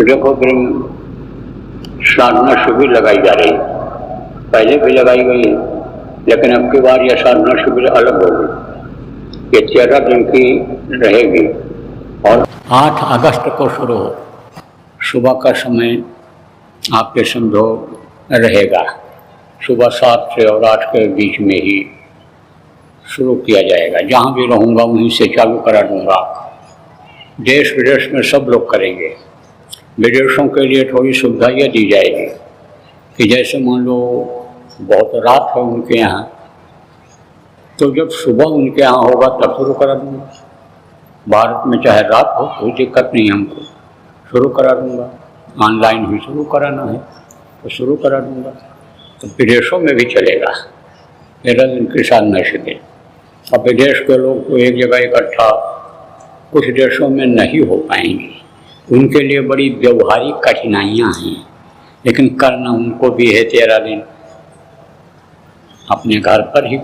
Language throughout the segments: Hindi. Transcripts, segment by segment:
देखो फिर साधना शिविर लगाई जा रही, पहले भी लगाई गई, लेकिन अब की बार यह साधना शिविर अलग होगी। ये 13 दिन की रहेगी और 8 अगस्त को शुरू हो। सुबह का समय आपके समझो रहेगा, सुबह 7 से और 8 के बीच में ही शुरू किया जाएगा। जहाँ भी रहूँगा वहीं से चालू करा दूँगा। देश विदेश में सब लोग करेंगे। विदेशों के लिए थोड़ी सुविधा यह दी जाएगी कि जैसे मान लो बहुत रात है उनके यहाँ, तो जब सुबह उनके यहाँ होगा तब शुरू करा दूँगा। भारत में चाहे रात हो कोई दिक्कत नहीं, हमको शुरू करा दूँगा। ऑनलाइन भी शुरू कराना है तो शुरू करा दूँगा। तो विदेशों में भी चलेगा 13 दिन की साधना शिविर। अब विदेश के लोग तो एक जगह इकट्ठा कुछ देशों में नहीं हो पाएंगे, उनके लिए बड़ी व्यवहारिक कठिनाइयाँ हैं, लेकिन करना उनको भी है 13 दिन अपने घर पर ही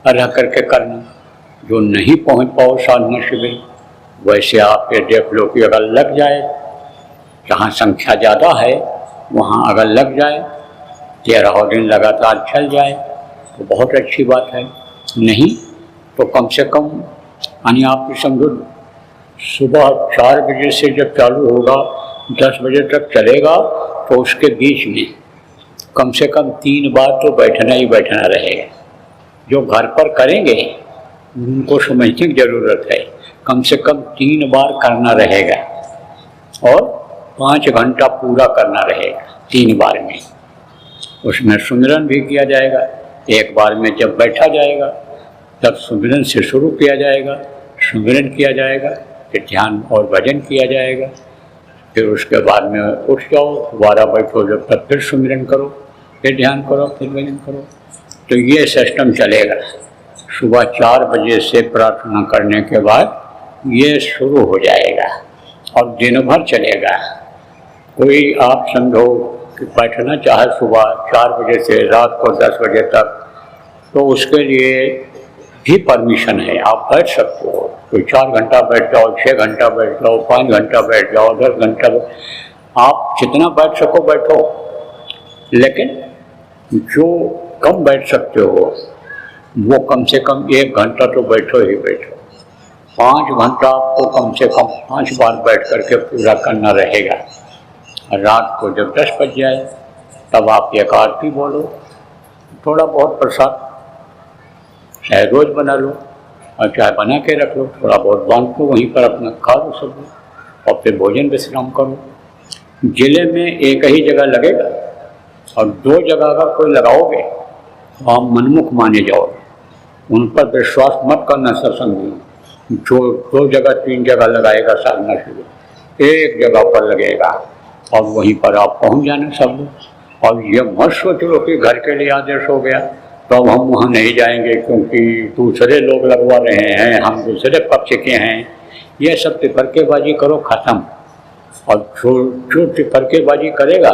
रह करके करना। जो नहीं पहुँच पाओ साधना शिविर, वैसे आप ये देख लो कि अगर लग जाए, जहाँ संख्या ज़्यादा है वहाँ अगर लग जाए 13 दिन लगातार चल जाए तो बहुत अच्छी बात है। नहीं तो कम से कम यानी आप समझो सुबह 4 बजे से जब चालू होगा 10 बजे तक चलेगा, तो उसके बीच में कम से कम 3 बार तो बैठना ही बैठना रहेगा। जो घर पर करेंगे उनको समझने की ज़रूरत है, कम से कम 3 बार करना रहेगा और 5 घंटा पूरा करना रहेगा 3 बार में। उसमें सुमिरन भी किया जाएगा। एक बार में जब बैठा जाएगा तब सुमिरन से शुरू किया जाएगा, सुमिरन किया जाएगा, फिर ध्यान और भजन किया जाएगा, फिर उसके बाद में उठ जाओ, दोबारा बैठो, जब तक फिर सुमिरन करो, फिर ध्यान करो, फिर भजन करो। तो ये सिस्टम चलेगा। सुबह 4 बजे से प्रार्थना करने के बाद ये शुरू हो जाएगा और दिन भर चलेगा। कोई आप समझो कि बैठना चाहे सुबह 4 बजे से रात को 10 बजे तक, तो उसके लिए भी परमिशन है, आप बैठ सकते हो। कोई 4 घंटा बैठ जाओ, 6 घंटा बैठ जाओ, 5 घंटा बैठ जाओ, 10 घंटा, आप जितना बैठ सको बैठो। लेकिन जो कम बैठ सकते हो वो कम से कम 1 घंटा तो बैठो ही बैठो। 5 घंटा आपको कम से कम 5 बार बैठ करके पूरा करना रहेगा। रात को जब 10 बज जाए तब आप एक आरती बोलो, थोड़ा बहुत प्रसाद चाहे रोज़ बना लो और चाहे बना के रख लो, थोड़ा बहुत बांध लो, वहीं पर अपना खा लो सब और फिर भोजन विश्राम करो। जिले में एक ही जगह लगेगा और 2 जगह अगर कोई लगाओगे तो आप मनमुख माने जाओगे। उन पर विश्वास मत करना सत्संग। जो 2 जगह 3 जगह लगाएगा साधना शिविर, एक जगह पर लगेगा और वहीं पर आप पहुंच जाना सब लोग। और ये मत सोच लो कि घर के लिए आदेश हो गया तो अब हम वहाँ नहीं जाएंगे क्योंकि दूसरे लोग लगवा रहे हैं, हम दूसरे पक्ष के हैं। ये सब टिफरकेबाजी करो, ख़त्म। और जो टिफरकेबाजी करेगा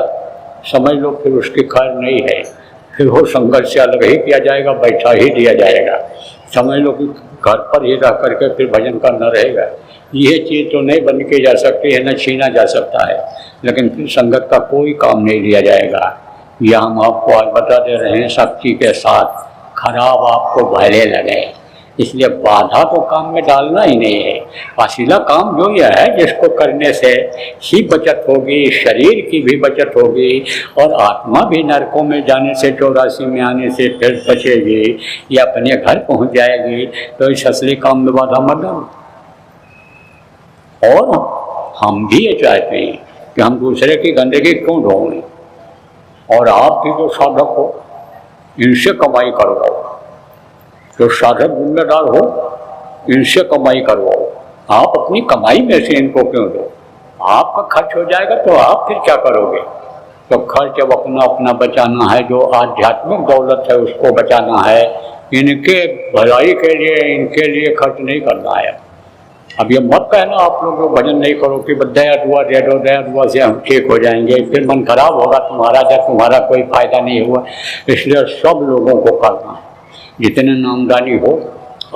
समझ लो फिर उसकी खैर नहीं है, फिर वो संघर्ष से अलग ही किया जाएगा, बैठा ही दिया जाएगा। समझ लो कि घर पर ही रह करके फिर भजन करना रहेगा। ये चीज़ तो नहीं बंद की जा सकती है, न छीना जा सकता है, लेकिन फिर संगत का कोई काम नहीं लिया जाएगा। यह हम आपको आज बता दे रहे हैं शक्ति के साथ। खराब आपको भले लगे, इसलिए बाधा तो काम में डालना ही नहीं है। वसीला काम जो यह है जिसको करने से ही बचत होगी, शरीर की भी बचत होगी और आत्मा भी नरकों में जाने से 84 में आने से फिर बचेगी या अपने घर पहुंच जाएगी। तो इस असली काम में बाधा मत डालो। और हम भी ये चाहते हैं कि हम दूसरे की गंदगी क्यों ढोएं, और आप भी जो साधक हो इनसे कमाई करवाओ, जो साधक जिम्मेदार हो इनसे कमाई करवाओ। आप अपनी कमाई में से इनको क्यों दो? आपका खर्च हो जाएगा तो आप फिर क्या करोगे? तो खर्च अब अपना अपना बचाना है, जो आध्यात्मिक दौलत है उसको बचाना है। इनके भलाई के लिए, इनके लिए खर्च नहीं करना है। अब ये मत कहना आप लोग जो भजन नहीं करो कि दया दुआ दे दो, दया दुआ से हम ठीक हो जाएंगे, फिर मन खराब होगा तुम्हारा जब तुम्हारा कोई फायदा नहीं हुआ। इसलिए सब लोगों को करना है, जितने नामदानी हो।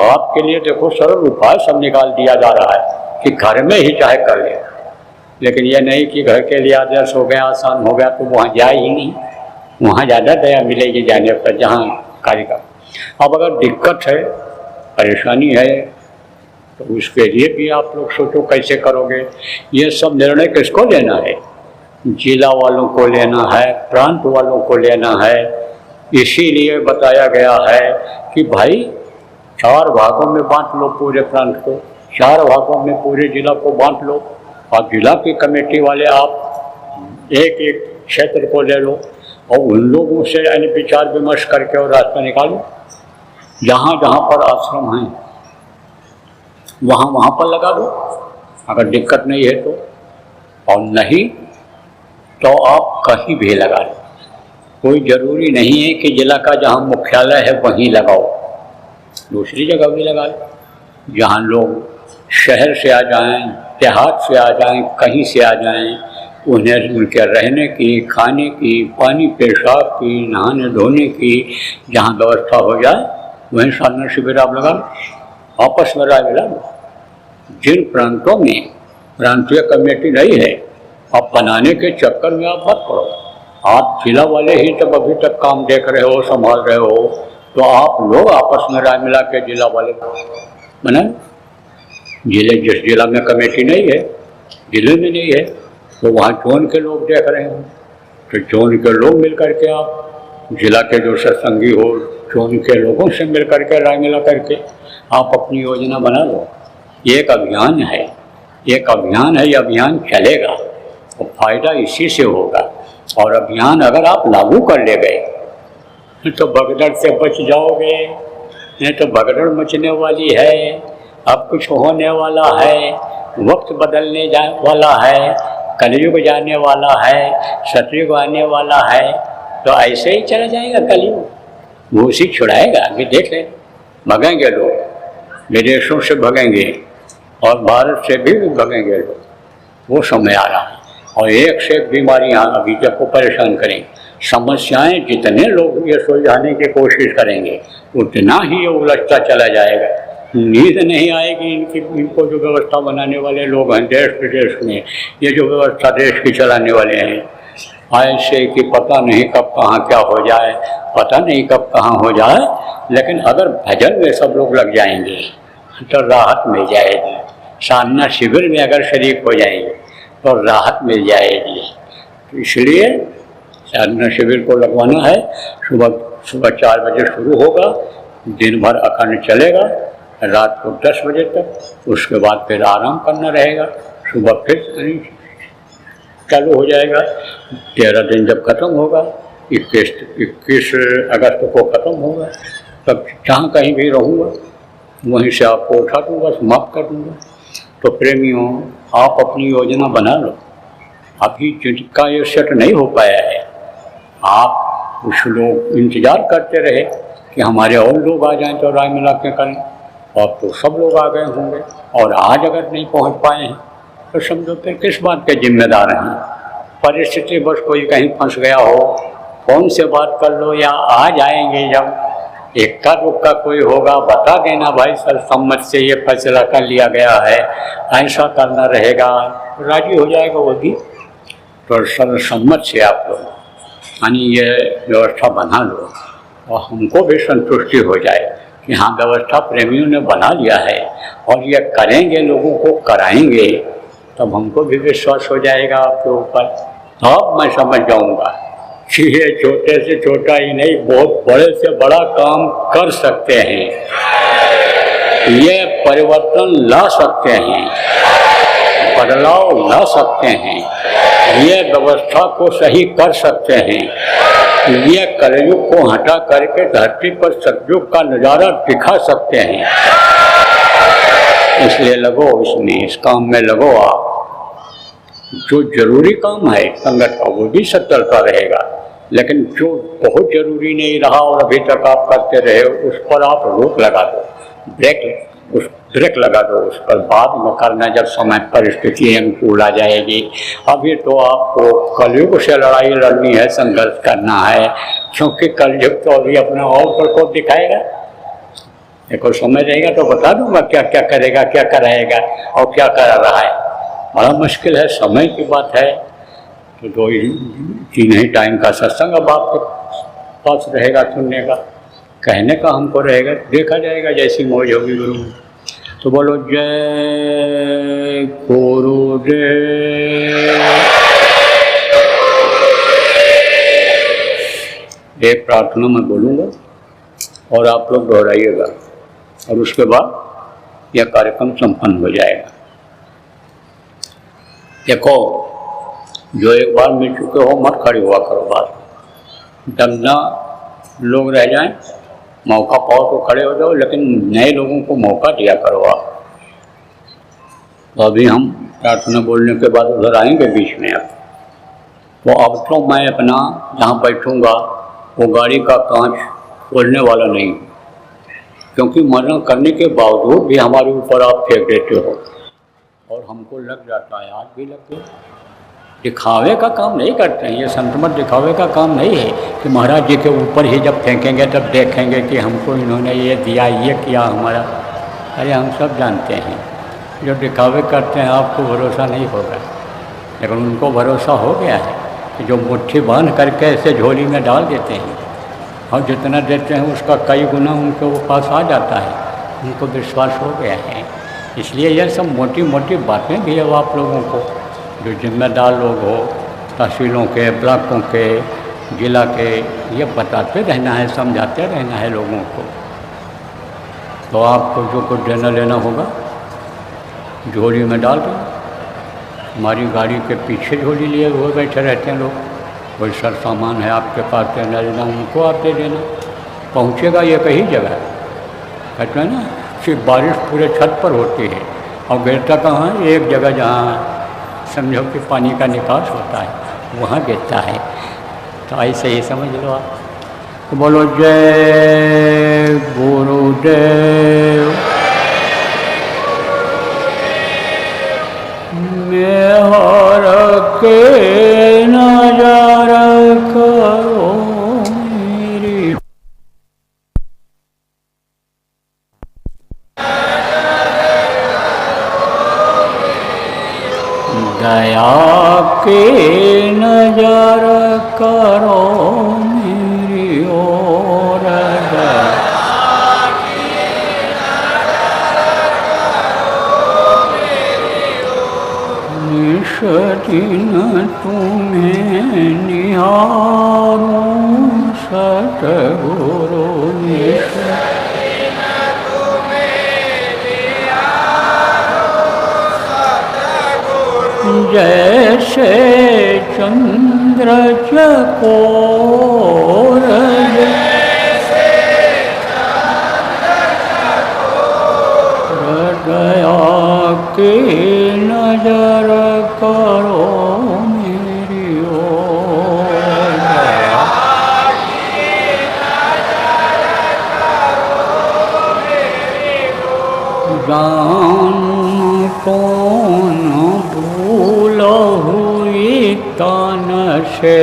आपके लिए देखो सरल उपाय सब निकाल दिया जा रहा है कि घर में ही चाहे कर ले। लेकिन ये नहीं कि घर के लिए आदर्श हो गया, आसान हो गया तो वहाँ जाए ही नहीं, वहाँ ज़्यादा दया मिलेगी जाने पर जहाँ कार्य का। अब अगर दिक्कत है, परेशानी है, तो उसके लिए भी आप लोग सोचो कैसे करोगे। ये सब निर्णय किसको लेना है? जिला वालों को लेना है, प्रांत वालों को लेना है। इसीलिए बताया गया है कि भाई 4 भागों में बांट लो पूरे प्रांत को, 4 भागों में पूरे जिला को बांट लो, और जिला की कमेटी वाले आप एक एक क्षेत्र को ले लो और उन लोगों से यानी विचार विमर्श करके और रास्ता निकालो। जहाँ जहाँ पर आश्रम हैं वहाँ वहाँ पर लगा दो, अगर दिक्कत नहीं है तो, और नहीं तो आप कहीं भी लगा लो। कोई ज़रूरी नहीं है कि जिला का जहाँ मुख्यालय है वहीं लगाओ, दूसरी जगह भी लगा लो। जहाँ लोग शहर से आ जाएं, देहात से आ जाएं, कहीं से आ जाएं, उन्हें उनके रहने की, खाने की, पानी पेशाब की, नहाने धोने की जहाँ व्यवस्था हो जाए वहीं साधना शिविर आप लगा लो, आपस में राय मिला लो। जिन प्रांतों में प्रांतीय कमेटी नहीं है, आप बनाने के चक्कर में आप मत पड़ो। आप जिला वाले ही जब अभी तक काम देख रहे हो, संभाल रहे हो, तो आप लोग आपस में राय मिला के जिला वाले बनाए। जिस जिला में कमेटी नहीं है, जिले में नहीं है, तो वहाँ जोन के लोग देख रहे हो, तो जोन के लोग मिल करके आप जिला के जो सत्संगी हो, जोन के लोगों से मिल करके राय मिला करके आप अपनी योजना बना लो। ये एक अभियान है, एक अभियान है, ये अभियान चलेगा तो फायदा इसी से होगा। और अभियान अगर आप लागू कर ले गए तो भगदड़ से बच जाओगे, नहीं तो भगदड़ मचने वाली है। अब कुछ होने वाला है, वक्त बदलने वाला है, कलयुग जाने वाला है, सतयुग आने वाला है, तो ऐसे ही चला जाएगा कलयुग, वो उसी छुड़ाएगा। अभी देख ले, भगेंगे लोग, विदेशों से भगेंगे और भारत से भी भगेंगे लोग, वो समय आ रहा है। और एक से एक बीमारियाँ अभी जब को परेशान करें, समस्याएं जितने लोग ये सुलझाने की कोशिश करेंगे उतना ही ये उलझता चला जाएगा। नींद नहीं आएगी इनको जो व्यवस्था बनाने वाले लोग हैं देश विदेश में, ये जो व्यवस्था देश की चलाने वाले हैं, ऐसे कि पता नहीं कब कहाँ क्या हो जाए, पता नहीं कब कहाँ हो जाए। लेकिन अगर भजन में सब लोग लग जाएंगे तो राहत मिल जाएगी। साधना शिविर में अगर शरीक हो जाएंगे तो राहत मिल जाएगी। इसलिए साधना शिविर को लगवाना है। सुबह 4 बजे शुरू होगा, दिन भर अखंड चलेगा, रात को 10 बजे तक। उसके बाद फिर आराम करना रहेगा, सुबह फिर चालू हो जाएगा। 13 दिन जब ख़त्म होगा, 21 अगस्त को ख़त्म होगा, तब जहाँ कहीं भी रहूँगा वहीं से आपको उठा दूँगा, समाप्त कर दूँगा। तो प्रेमियों, आप अपनी योजना बना लो। अभी जिनका ये सेट नहीं हो पाया है, आप कुछ लोग इंतज़ार करते रहे कि हमारे और लोग आ जाएं तो राय मिला के करें, और तो सब लोग आ गए होंगे। और आज अगर नहीं पहुंच पाए हैं तो समझो फिर किस बात के जिम्मेदार हैं। परिस्थिति बस कोई कहीं फंस गया हो, फ़ोन से बात कर लो, या आ जाएंगे जब इक्का दुक्का कोई होगा बता देना, भाई सर्वसम्मत से ये फैसला कर लिया गया है, ऐसा करना रहेगा, राजी हो जाएगा वो भी। तो सर्वसम्मत से आप लोग यानी ये व्यवस्था बना लो और हमको भी संतुष्टि हो जाए कि हाँ व्यवस्था प्रेमियों ने बना लिया है और ये करेंगे, लोगों को कराएंगे, तब हमको भी विश्वास हो जाएगा आपके ऊपर। तब मैं समझ जाऊंगा कि ये छोटे से छोटा ही नहीं, बहुत बड़े से बड़ा काम कर सकते हैं, ये परिवर्तन ला सकते हैं, बदलाव ला सकते हैं, ये व्यवस्था को सही कर सकते हैं, ये कलयुग को हटा करके धरती पर सतयुग का नज़ारा दिखा सकते हैं। इसलिए लगो इसमें, इस काम में लगो आप। जो जरूरी काम है संगत का वो भी सचलता रहेगा, लेकिन जो बहुत जरूरी नहीं रहा और अभी तक आप करते रहे उस पर आप रोक लगा दो, ब्रेक लगा दो, उस पर बाद में करना जब समय परिस्थिति अनुकूल आ जाएगी। अभी तो आपको कलयुग से लड़ाई लड़नी है, संघर्ष करना है, क्योंकि कलयुग तो अभी अपना और प्रकोप दिखाएगा। देखो समय रहेगा तो बता दूंगा क्या क्या करेगा, क्या कराएगा और क्या करा रहा है। बड़ा मुश्किल है, समय की बात है। तो 2 ही टाइम का सत्संग अब आपके पास रहेगा सुनने का, कहने का हमको रहेगा, देखा जाएगा जैसी मौज होगी गुरु। तो बोलो जय गुरुदेव। एक प्रार्थना मैं बोलूँगा और आप लोग दोहराइएगा, और उसके बाद यह कार्यक्रम संपन्न हो जाएगा। देखो, जो एक बार मिल चुके हो मत खड़े हुआ करो, बात डरना लोग रह जाएं, मौका पाओ तो खड़े हो जाओ, लेकिन नए लोगों को मौका दिया करो आप। तो अभी हम प्रार्थना बोलने के बाद उधर आएंगे बीच में। अब तो मैं अपना जहाँ बैठूँगा वो गाड़ी का कांच खोलने वाला नहीं, क्योंकि मना करने के बावजूद भी हमारे ऊपर आप फेंक देते हो और हमको लग जाता है, आज भी लग गया। दिखावे का काम नहीं करते हैं ये संत मत, दिखावे का काम नहीं है कि महाराज जी के ऊपर ही जब फेंकेंगे तब देखेंगे कि हमको इन्होंने ये दिया, ये किया हमारा। अरे हम सब जानते हैं, जो दिखावे करते हैं आपको भरोसा नहीं होगा, लेकिन उनको भरोसा हो गया है कि जो मुट्ठी बांध करके ऐसे झोली में डाल देते हैं और जितना देते हैं उसका कई गुना उनके वो पास आ जाता है, उनको विश्वास हो गया है। इसलिए यह सब मोटी मोटी बातें भी अब आप लोगों को, जो जिम्मेदार लोग हो, तहसीलों के, ब्लॉकों के, जिला के, ये बताते रहना है, समझाते रहना है लोगों को। तो आपको जो कुछ देना लेना होगा झोली में डाल दो। हमारी गाड़ी के पीछे झोली लिए हुए बैठे रहते हैं लोग, कोई सर सामान है आपके पास देना लेना, उनको आप दे देना, पहुँचेगा ये कहीं जगह। कहते हैं ना, सिर्फ बारिश पूरे छत पर होती है और गिरता कहाँ है, एक जगह जहाँ समझो कि पानी का निकास होता है वहाँ गिरता है। तो ऐसे ही समझ लो आप। तो बोलो जय गुरुदेव। मेहर के नजर करो मेरी, दया के नजर करो मेरी ओर, निष्दिन तुम्हें निहारूं सतगुरु, जैसे चंद्र चकोर, दया की नजर करो मेरी ओर, जान कौन भूल हुई तन से,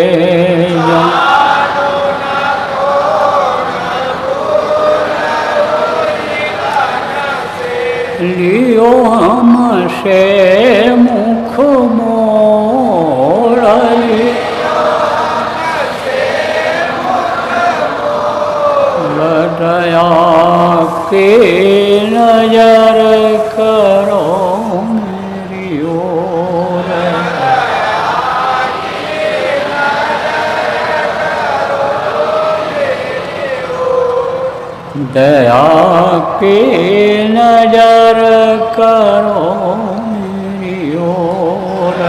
लियो हमसे मुख मोड़, दया के नजर करो मेरी ओर, दया के नजर करो मेरी ओर,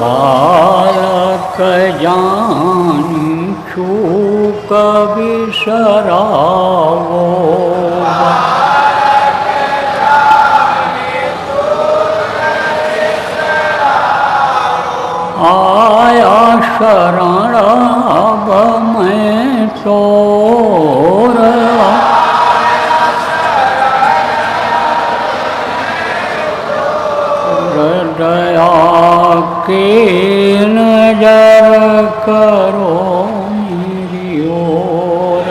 बालक जानी छूक बिसरावो, आया शरण अब मैं तोर, दया के नजर करो मेरी ओर,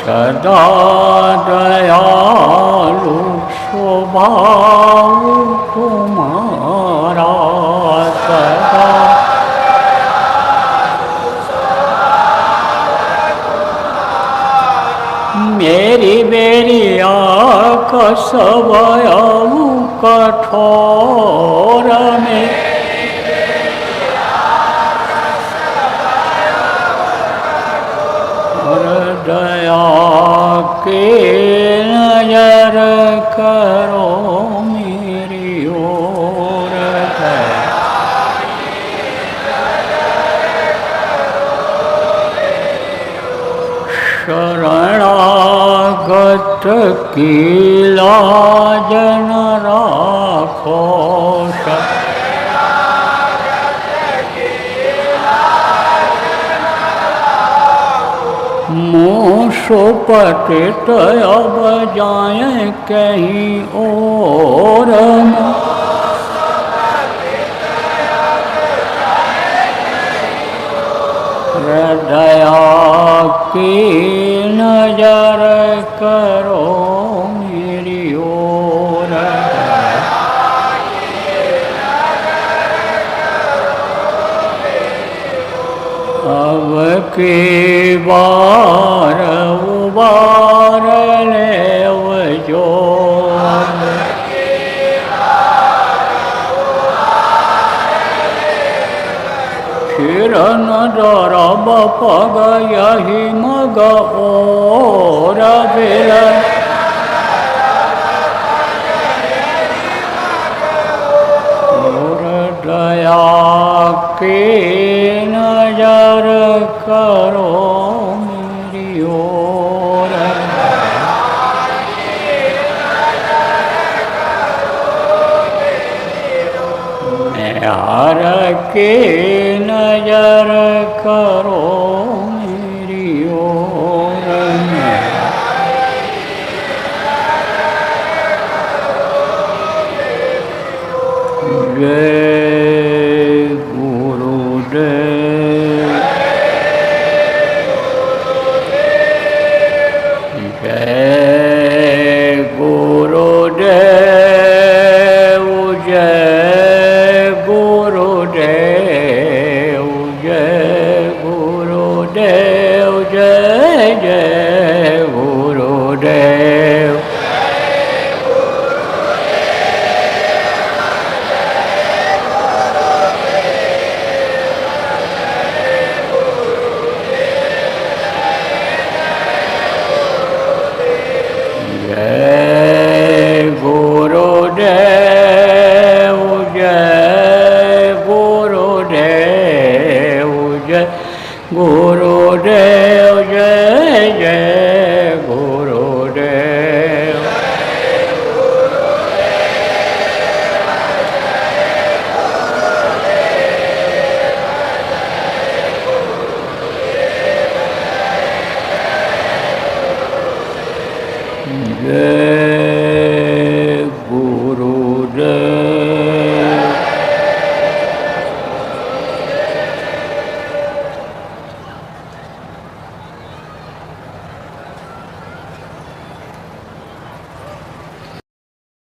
सदा दयालु स्वभाव तुम्हारा सदा मेरी बेरिया कसवयव कठोर में दया के नजर करो मेरी ओर शरणागत की लाज न राखो मूसो पतित अब जाए कहीं और दया की नजर करो मेरी ओर अब की बार उबार ले जो किरण दरब पग यही मग और बिल और दया के नजर करो मेरी ओर हर के नजर करो मेरी ओर जय गुरुदेव जय गुरुदेव जय गुरुदेव जय गुरुदेव जय जय गुरुदेव जय गुरुदेव जय गुरुदेव जय गुरुदेव